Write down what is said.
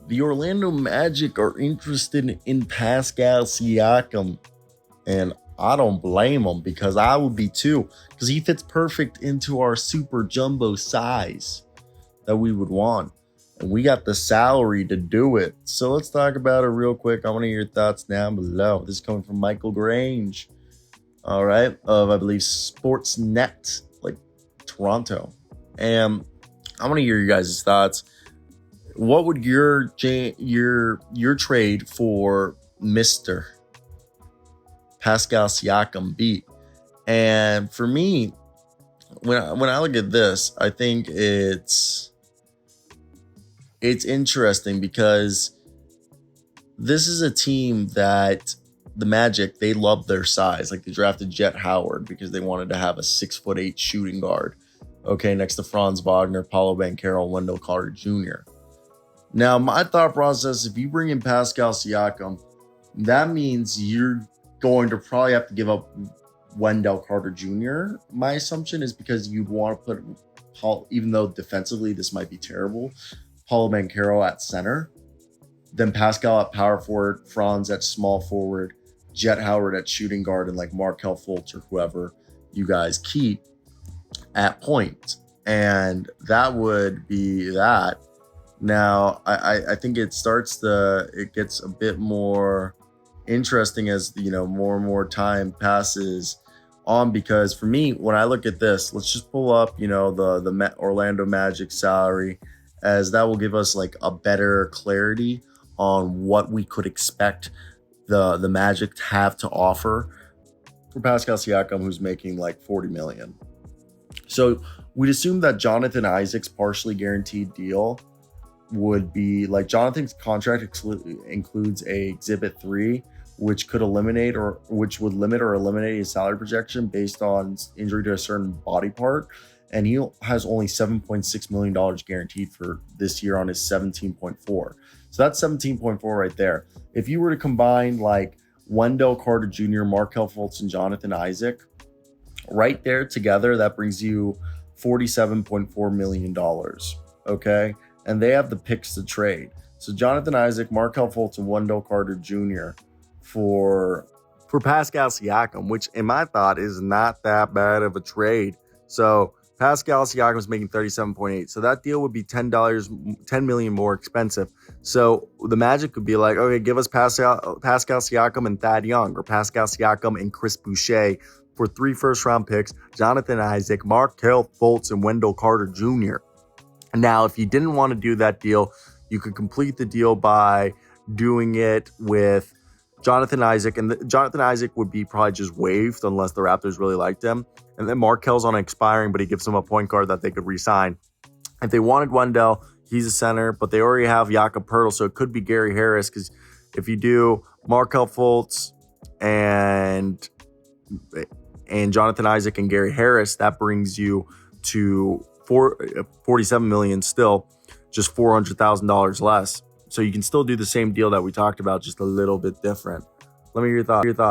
the Orlando Magic are interested in Pascal Siakam, and I don't blame them because I would be too, because he fits perfect into our super jumbo size that we would want. And we got the salary to do it. So let's talk about it real quick. I want to hear your thoughts down below. This is coming from Michael Grange, all right, of I believe Sportsnet, like Toronto. And I want to hear you guys' thoughts. What would your trade for Mr. Pascal Siakam be? And for me, when I look at this, I think it's interesting because this is a team that the Magic, they love their size. Like they drafted Jet Howard because they wanted to have a 6'8" shooting guard. Okay, next to Franz Wagner, Paolo Banchero, Wendell Carter Jr. Now, my thought process, if you bring in Pascal Siakam, that means you're going to probably have to give up Wendell Carter Jr. My assumption is because you'd want to put Paul, even though defensively this might be terrible, Paolo Banchero at center, then Pascal at power forward, Franz at small forward, Jet Howard at shooting guard, and like Markelle Fultz or whoever you guys keep at point. And that would be that. Now, I think it gets a bit more interesting as, more and more time passes on, because for me, when I look at this, let's just pull up, the Orlando Magic salary, as that will give us like a better clarity on what we could expect the Magic to have to offer for Pascal Siakam, who's making like $40 million. So we'd assume that Jonathan Isaac's partially guaranteed deal would be like, Jonathan's contract includes a Exhibit 3, which would limit or eliminate his salary projection based on injury to a certain body part. And he has only $7.6 million guaranteed for this year on his 17.4. So that's 17.4 right there. If you were to combine like Wendell Carter Jr., Markelle Fultz, and Jonathan Isaac right there together, that brings you $47.4 million. Okay. And they have the picks to trade. So Jonathan Isaac, Markelle Fultz, and Wendell Carter Jr. for Pascal Siakam, which in my thought is not that bad of a trade. So Pascal Siakam is making 37.8. So that deal would be $10 million more expensive. So the Magic could be like, okay, give us Pascal Siakam and Thad Young, or Pascal Siakam and Chris Boucher for 3 first-round picks, Jonathan Isaac, Markelle Fultz, and Wendell Carter Jr. Now, if you didn't want to do that deal, you could complete the deal by doing it with Jonathan Isaac, and Jonathan Isaac would be probably just waived unless the Raptors really liked him. And then Markel's on expiring, but he gives them a point guard that they could re-sign. If they wanted Wendell, he's a center, but they already have Jakob Poeltl, so it could be Gary Harris, because if you do Markelle Fultz and Jonathan Isaac and Gary Harris, that brings you to $47 million still, just $400,000 less. So you can still do the same deal that we talked about, just a little bit different. Let me hear your thoughts.